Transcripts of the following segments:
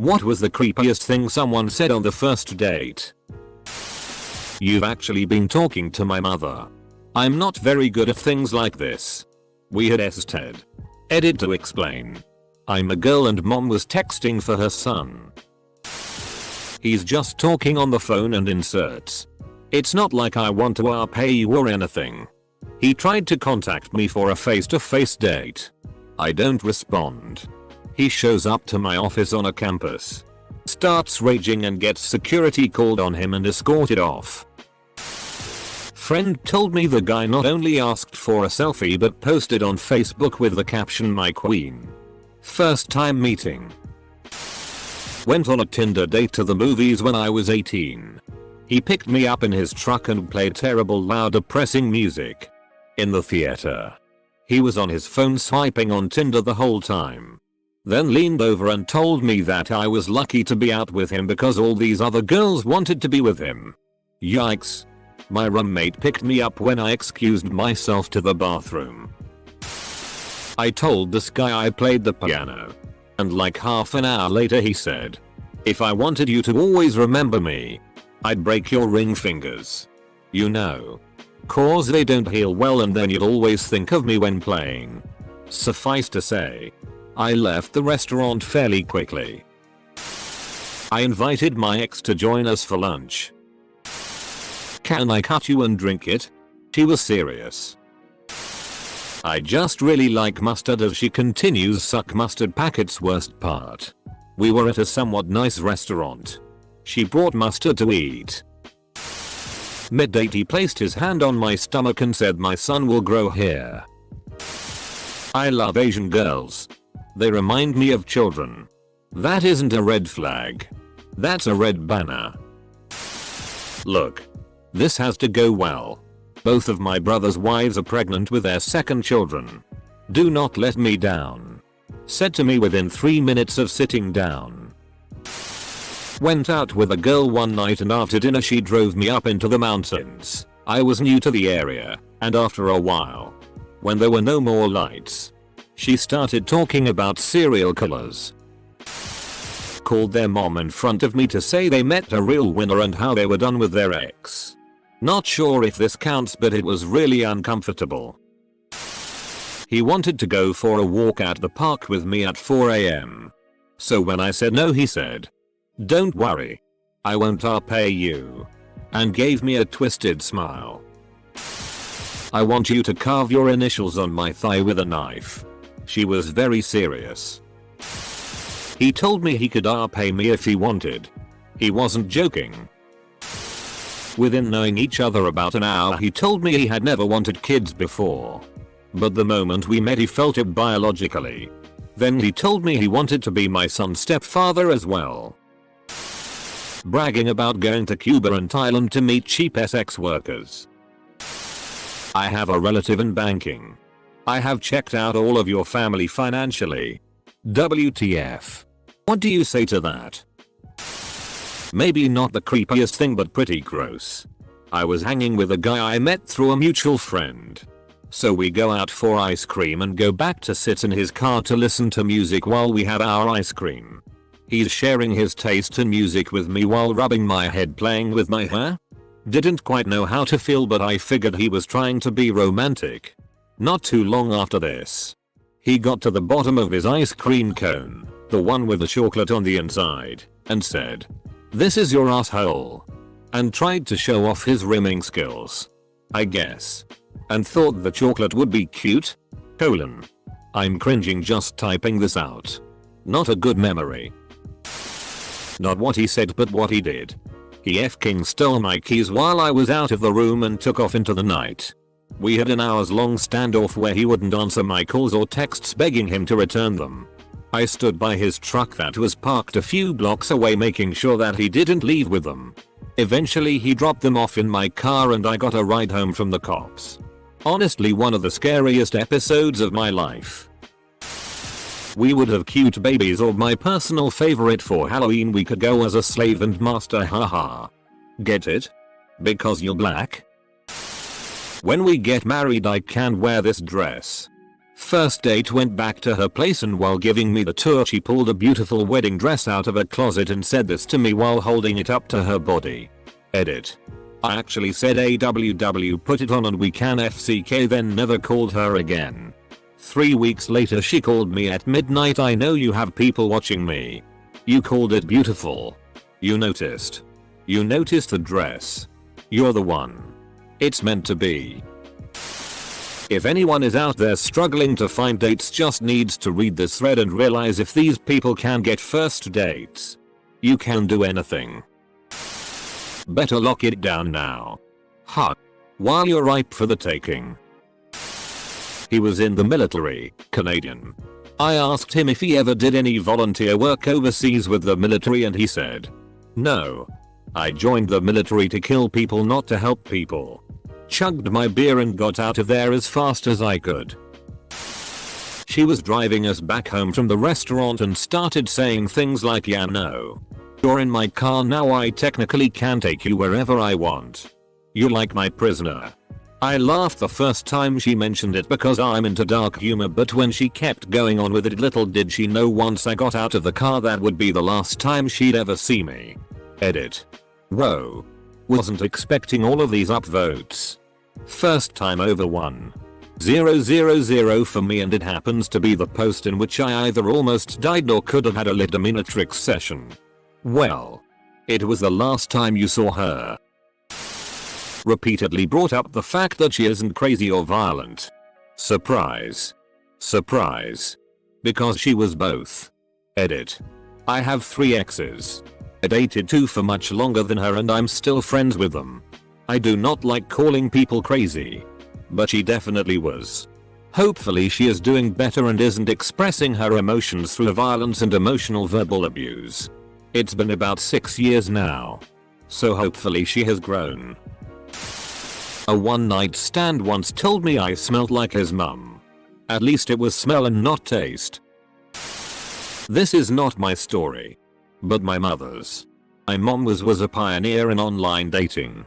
What was the creepiest thing someone said on the first date? You've actually been talking to my mother. I'm not very good at things like this. We had STED. Edit to explain. I'm a girl and mom was texting for her son. He's just talking on the phone and inserts. It's not like I want to pay you or anything. He tried to contact me for a face-to-face date. I don't respond. He shows up to my office on a campus. Starts raging and gets security called on him and escorted off. Friend told me the guy not only asked for a selfie but posted on Facebook with the caption "My Queen." First time meeting. Went on a Tinder date to the movies when I was 18. He picked me up in his truck and played terrible loud depressing music. In the theater. He was on his phone swiping on Tinder the whole time. Then leaned over and told me that I was lucky to be out with him because all these other girls wanted to be with him. Yikes. My roommate picked me up when I excused myself to the bathroom. I told this guy I played the piano. And like half an hour later he said, "If I wanted you to always remember me, I'd break your ring fingers. You know. Cause they don't heal well and then you'll always think of me when playing." Suffice to say, I left the restaurant fairly quickly. I invited my ex to join us for lunch. "Can I cut you and drink it?" She was serious. "I just really like mustard," as she continues. Suck mustard packets. Worst part. We were at a somewhat nice restaurant. She brought mustard to eat. Mid-date he placed his hand on my stomach and said, "My son will grow hair." I love Asian girls. They remind me of children. That isn't a red flag. That's a red banner. Look. This has to go well. Both of my brother's wives are pregnant with their second children. Do not let me down. Said to me within 3 minutes of sitting down. Went out with a girl one night and after dinner she drove me up into the mountains. I was new to the area, and after a while, when there were no more lights, she started talking about serial killers. Called their mom in front of me to say they met a real winner and how they were done with their ex. Not sure if this counts, but it was really uncomfortable. He wanted to go for a walk at the park with me at 4 AM. So when I said no he said, "Don't worry. I won't pay you." And gave me a twisted smile. "I want you to carve your initials on my thigh with a knife." She was very serious. He told me he could pay me if he wanted. He wasn't joking. Within knowing each other about an hour he told me he had never wanted kids before. But the moment we met he felt it biologically. Then he told me he wanted to be my son's stepfather as well. Bragging about going to Cuba and Thailand to meet cheap sex workers. I have a relative in banking. I have checked out all of your family financially. WTF. What do you say to that? Maybe not the creepiest thing but pretty gross. I was hanging with a guy I met through a mutual friend. So we go out for ice cream and go back to sit in his car to listen to music while we have our ice cream. He's sharing his taste in music with me while rubbing my head, playing with my hair. Didn't quite know how to feel but I figured he was trying to be romantic. Not too long after this, he got to the bottom of his ice cream cone, the one with the chocolate on the inside, and said, "This is your asshole," and tried to show off his rimming skills. I guess. And thought the chocolate would be cute? I'm cringing just typing this out. Not a good memory. Not what he said but what he did. He f***ing stole my keys while I was out of the room and took off into the night. We had an hours-long standoff where he wouldn't answer my calls or texts begging him to return them. I stood by his truck that was parked a few blocks away making sure that he didn't leave with them. Eventually he dropped them off in my car and I got a ride home from the cops. Honestly one of the scariest episodes of my life. We would have cute babies or my personal favorite for Halloween we could go as a slave and master, haha. Get it? Because you're black? When we get married I can't wear this dress. First date went back to her place, and while giving me the tour she pulled a beautiful wedding dress out of a closet and said this to me while holding it up to her body. Edit. I actually said AWW put it on and we can FCK, then never called her again. 3 weeks later she called me at midnight. I know you have people watching me. You called it beautiful. You noticed. You noticed the dress. You're the one. It's meant to be. If anyone is out there struggling to find dates, just needs to read this thread and realize if these people can get first dates, you can do anything. Better lock it down now. Ha. While you're ripe for the taking. He was in the military, Canadian. I asked him if he ever did any volunteer work overseas with the military and he said, no. I joined the military to kill people, not to help people. Chugged my beer and got out of there as fast as I could. She was driving us back home from the restaurant and started saying things like, yeah, no. You're in my car now, I technically can take you wherever I want. You're like my prisoner. I laughed the first time she mentioned it because I'm into dark humor, but when she kept going on with it, little did she know once I got out of the car that would be the last time she'd ever see me. Edit. Whoa. Wasn't expecting all of these upvotes. First time over 1,000 for me, and it happens to be the post in which I either almost died or could have had a dominatrix session. Well, it was the last time you saw her. Repeatedly brought up the fact that she isn't crazy or violent. Surprise. Surprise. Because she was both. Edit. I have 3 exes. I dated 2 for much longer than her and I'm still friends with them. I do not like calling people crazy. But she definitely was. Hopefully she is doing better and isn't expressing her emotions through violence and emotional verbal abuse. It's been about 6 years now. So hopefully she has grown. A one night stand once told me I smelled like his mum. At least it was smell and not taste. This is not my story. But my mother's. My mom was a pioneer in online dating.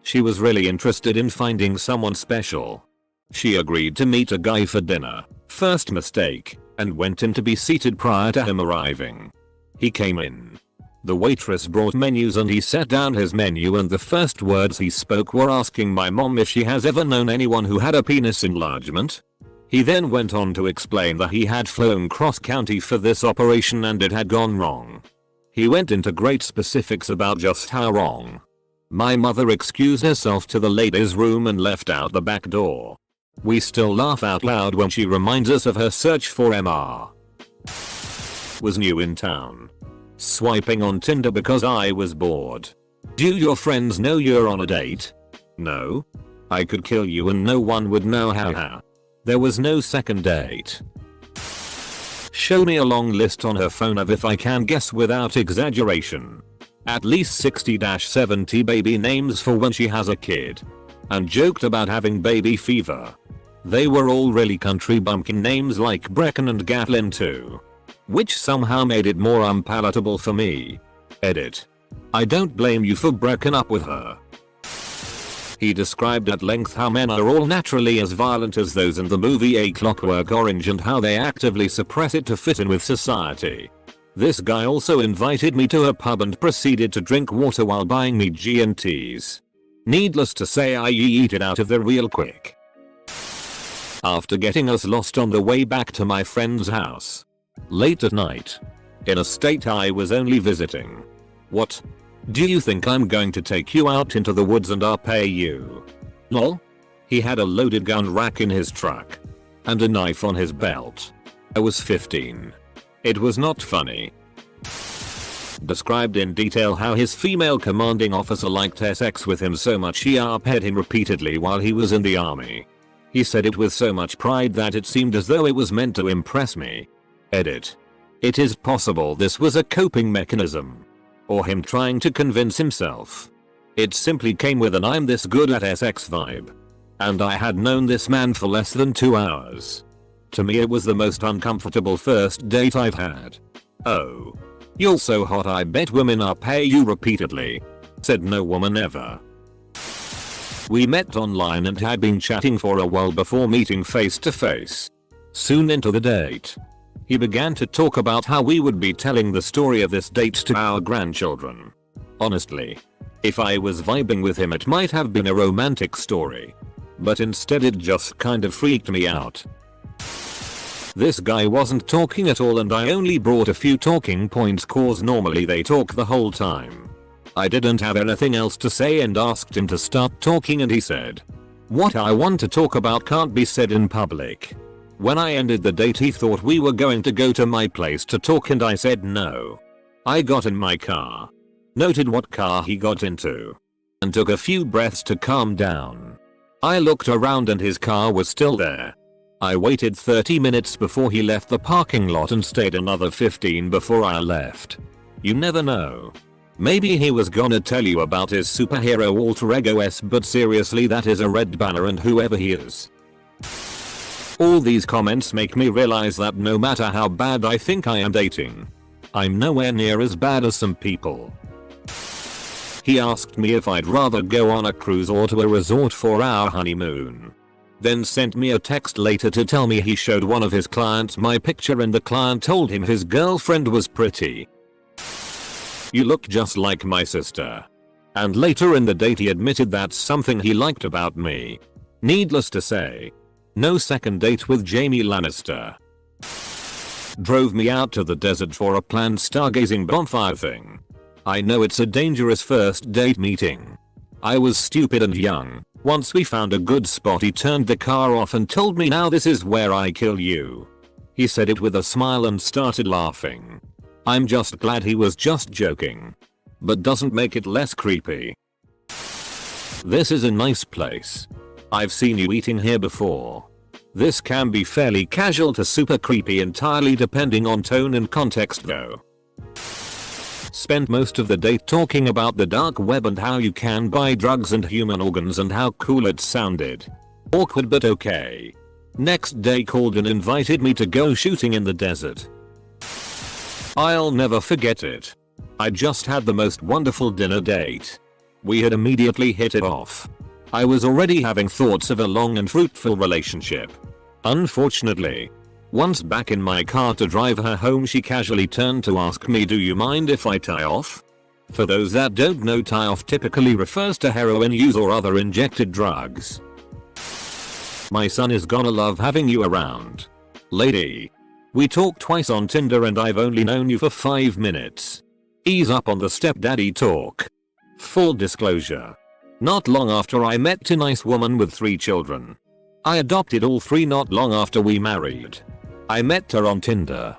She was really interested in finding someone special. She agreed to meet a guy for dinner, first mistake, and went in to be seated prior to him arriving. He came in. The waitress brought menus and he set down his menu, and the first words he spoke were asking my mom if she has ever known anyone who had a penis enlargement. He then went on to explain that he had flown cross county for this operation and it had gone wrong. He went into great specifics about just how wrong. My mother excused herself to the ladies' room and left out the back door. We still laugh out loud when she reminds us of her search for MR. Was new in town. Swiping on Tinder because I was bored. Do your friends know you're on a date? No. I could kill you and no one would know, haha. There was no second date. Show me a long list on her phone of, if I can guess without exaggeration, at least 60-70 baby names for when she has a kid. And joked about having baby fever. They were all really country bumpkin names like Brecken and Gatlin too. Which somehow made it more unpalatable for me. Edit. I don't blame you for breaking up with her. He described at length how men are all naturally as violent as those in the movie A Clockwork Orange and how they actively suppress it to fit in with society. This guy also invited me to a pub and proceeded to drink water while buying me G&Ts. Needless to say, I yeeted it out of there real quick. After getting us lost on the way back to my friend's house. Late at night. In a state I was only visiting. What? Do you think I'm going to take you out into the woods and I'll pay you? Lol? He had a loaded gun rack in his truck. And a knife on his belt. I was 15. It was not funny. Described in detail how his female commanding officer liked to have sex with him so much he arped him repeatedly while he was in the army. He said it with so much pride that it seemed as though it was meant to impress me. Edit. It is possible this was a coping mechanism. Or him trying to convince himself. It simply came with an I'm this good at sex vibe. And I had known this man for less than 2 hours. To me it was the most uncomfortable first date I've had. Oh. You're so hot I bet women are pay you repeatedly. Said no woman ever. We met online and had been chatting for a while before meeting face to face. Soon into the date, he began to talk about how we would be telling the story of this date to our grandchildren. Honestly, if I was vibing with him it might have been a romantic story. But instead it just kind of freaked me out. This guy wasn't talking at all and I only brought a few talking points cause normally they talk the whole time. I didn't have anything else to say and asked him to start talking and he said, "What I want to talk about can't be said in public." When I ended the date he thought we were going to go to my place to talk and I said no. I got in my car, noted what car he got into, and took a few breaths to calm down. I looked around and his car was still there. I waited 30 minutes before he left the parking lot and stayed another 15 before I left. You never know. Maybe he was gonna tell you about his superhero alter ego but seriously that is a red banner and whoever he is. All these comments make me realize that no matter how bad I think I am dating, I'm nowhere near as bad as some people. He asked me if I'd rather go on a cruise or to a resort for our honeymoon. Then sent me a text later to tell me he showed one of his clients my picture and the client told him his girlfriend was pretty. "You look just like my sister." And later in the date he admitted that's something he liked about me. Needless to say, no second date with Jamie Lannister. Drove me out to the desert for a planned stargazing bonfire thing. I know it's a dangerous first date meeting. I was stupid and young. Once we found a good spot he turned the car off and told me now this is where I kill you. He said it with a smile and started laughing. I'm just glad he was just joking. But doesn't make it less creepy. "This is a nice place. I've seen you eating here before." This can be fairly casual to super creepy entirely depending on tone and context though. Spent most of the date talking about the dark web and how you can buy drugs and human organs and how cool it sounded. Awkward but okay. Next day called and invited me to go shooting in the desert. I'll never forget it. I just had the most wonderful dinner date. We had immediately hit it off. I was already having thoughts of a long and fruitful relationship. Unfortunately, once back in my car to drive her home she casually turned to ask me, "Do you mind if I tie off?" For those that don't know, tie off typically refers to heroin use or other injected drugs. "My son is gonna love having you around. Lady. We talked twice on Tinder and I've only known you for 5 minutes. Ease up on the stepdaddy talk." Full disclosure. Not long after I met a nice woman with 3 children. I adopted all 3 not long after we married. I met her on Tinder.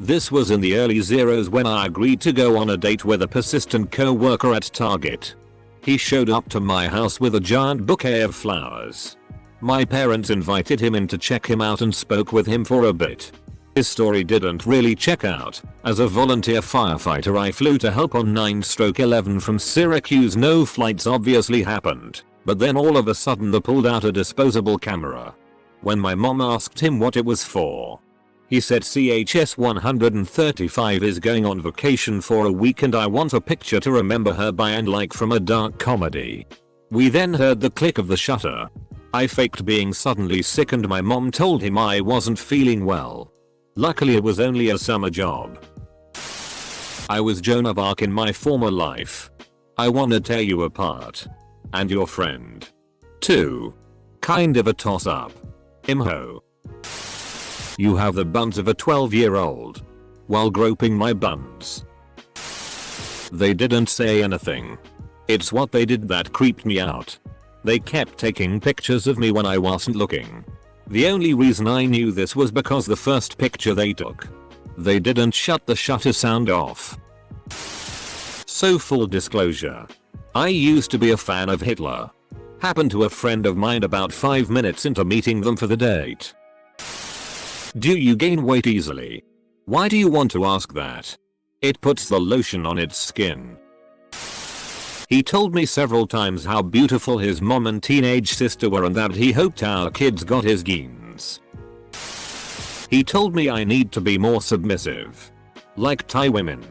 This was in the early zeros when I agreed to go on a date with a persistent co-worker at Target. He showed up to my house with a giant bouquet of flowers. My parents invited him in to check him out and spoke with him for a bit. His story didn't really check out. As a volunteer firefighter I flew to help on 9/11 from Syracuse. No flights obviously happened, but then all of a sudden they pulled out a disposable camera. When my mom asked him what it was for, he said CHS 135 is going on vacation for a week and I want a picture to remember her by and like from a dark comedy. We then heard the click of the shutter. I faked being suddenly sick and my mom told him I wasn't feeling well. Luckily it was only a summer job. I was Joan of Arc in my former life. I wanna tear you apart. And your friend. too. Kind of a toss up. Imho. You have the buns of a 12-year-old. While groping my buns. They didn't say anything. It's what they did that creeped me out. They kept taking pictures of me when I wasn't looking. The only reason I knew this was because the first picture they took, they didn't shut the shutter sound off. So full disclosure, I used to be a fan of Hitler. Happened to a friend of mine about 5 minutes into meeting them for the date. Do you gain weight easily? Why do you want to ask that? It puts the lotion on its skin. He told me several times how beautiful his mom and teenage sister were and that he hoped our kids got his genes. He told me I need to be more submissive. Like Thai women.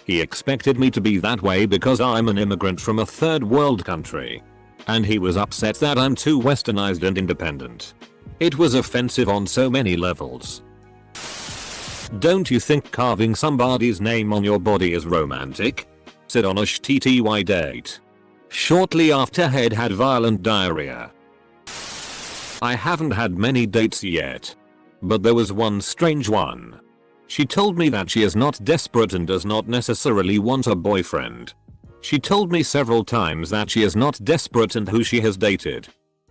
He expected me to be that way because I'm an immigrant from a third world country. And he was upset that I'm too westernized and independent. It was offensive on so many levels. Don't you think carving somebody's name on your body is romantic? Said on a TTY date. Shortly after head had violent diarrhea. I haven't had many dates yet. But there was one strange one. She told me that she is not desperate and does not necessarily want a boyfriend. She told me several times that she is not desperate and who she has dated.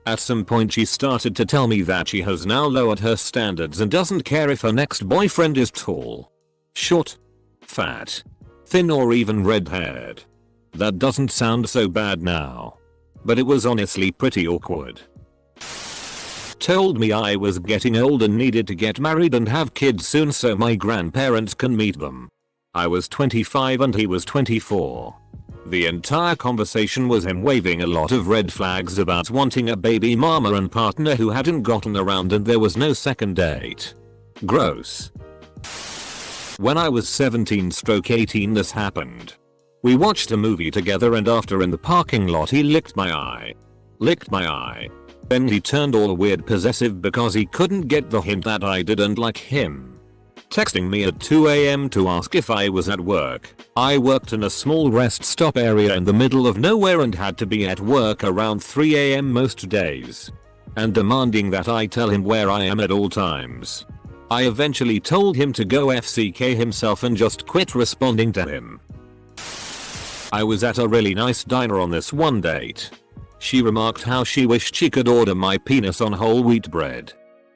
At some point she started to tell me that she has now lowered her standards and doesn't care if her next boyfriend is tall, short, fat, thin or even red-haired. That doesn't sound so bad now. But it was honestly pretty awkward. Told me I was getting old and needed to get married and have kids soon so my grandparents can meet them. I was 25 and he was 24. The entire conversation was him waving a lot of red flags about wanting a baby mama and partner who hadn't gotten around, and there was no second date. Gross. When I was 17/18 this happened. We watched a movie together and after in the parking lot he licked my eye. Then he turned all weird possessive because he couldn't get the hint that I didn't like him. Texting me at 2 AM to ask if I was at work. I worked in a small rest stop area in the middle of nowhere and had to be at work around 3 AM most days. And demanding that I tell him where I am at all times. I eventually told him to go FCK himself and just quit responding to him. I was at a really nice diner on this one date. She remarked how she wished she could order my penis on whole wheat bread,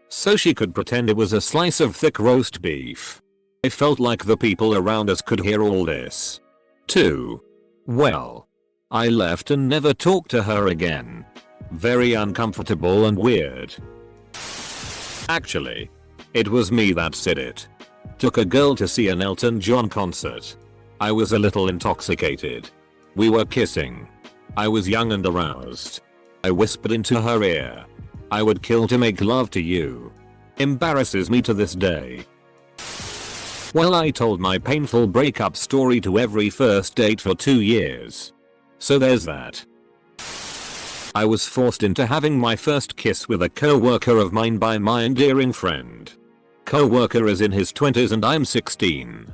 so she could pretend it was a slice of thick roast beef. I felt like the people around us could hear all this too. Well, I left and never talked to her again. Very uncomfortable and weird. Actually, it was me that said it. Took a girl to see an Elton John concert. I was a little intoxicated. We were kissing. I was young and aroused. I whispered into her ear, "I would kill to make love to you." Embarrasses me to this day. Well, I told my painful breakup story to every first date for 2 years. So there's that. I was forced into having my first kiss with a co-worker of mine by my endearing friend. Co-worker is in his 20s and I'm 16.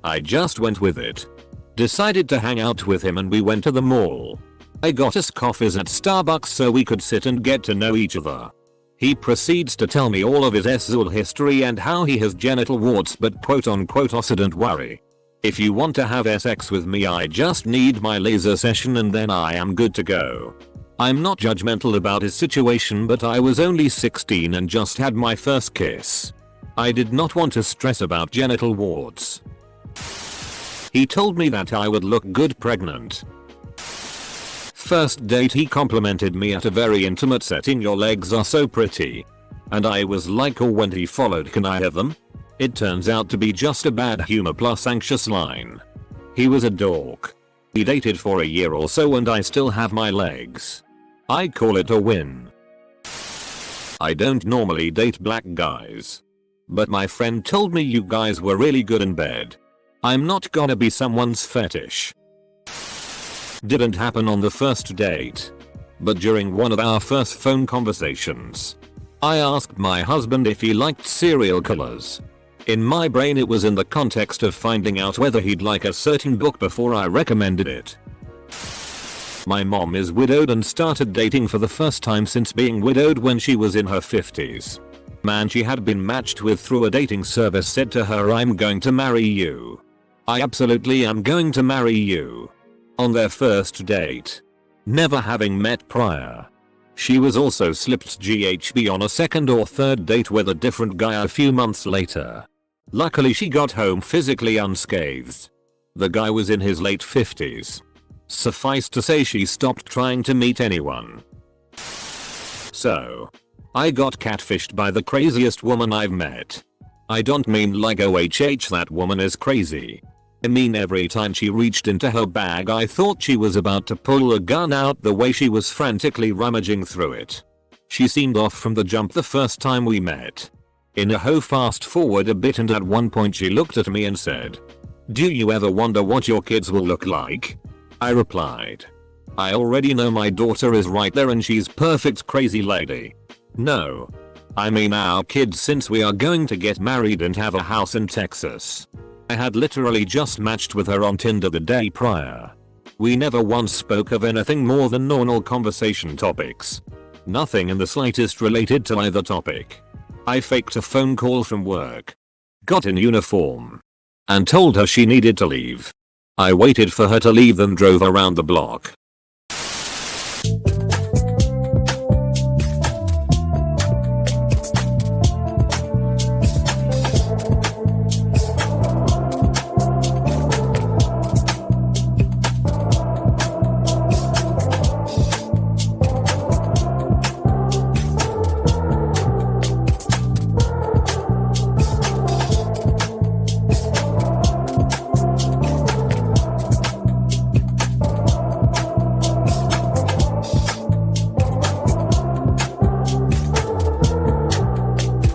I just went with it. Decided to hang out with him and we went to the mall. I got us coffees at Starbucks so we could sit and get to know each other. He proceeds to tell me all of his sexual history and how he has genital warts, but quote unquote "also don't worry. If you want to have sex with me I just need my laser session and then I am good to go." I'm not judgmental about his situation, but I was only 16 and just had my first kiss. I did not want to stress about genital warts. He told me that I would look good pregnant. First date he complimented me at a very intimate setting, "Your legs are so pretty." And I was like, oh, when he followed, "Can I have them?" It turns out to be just a bad humor plus anxious line. He was a dork. We dated for a year or so and I still have my legs. I call it a win. I don't normally date black guys. But my friend told me you guys were really good in bed. I'm not gonna be someone's fetish. Didn't happen on the first date. But during one of our first phone conversations, I asked my husband if he liked serial killers. In my brain it was in the context of finding out whether he'd like a certain book before I recommended it. My mom is widowed and started dating for the first time since being widowed when she was in her 50s. Man she had been matched with through a dating service said to her, "I'm going to marry you. I absolutely am going to marry you." On their first date, never having met prior. She was also slipped GHB on a second or third date with a different guy a few months later. Luckily she got home physically unscathed. The guy was in his late 50s. Suffice to say she stopped trying to meet anyone. So, I got catfished by the craziest woman I've met. I don't mean like OHH that woman is crazy. I mean every time she reached into her bag I thought she was about to pull a gun out the way she was frantically rummaging through it. She seemed off from the jump the first time we met. In a ho fast forward a bit and at one point she looked at me and said, "Do you ever wonder what your kids will look like?" I replied, "I already know my daughter is right there and she's perfect crazy lady." No. I mean our kids, since we are going to get married and have a house in Texas. I had literally just matched with her on Tinder the day prior. We never once spoke of anything more than normal conversation topics. Nothing in the slightest related to either topic. I faked a phone call from work, got in uniform, and told her she needed to leave. I waited for her to leave, then drove around the block,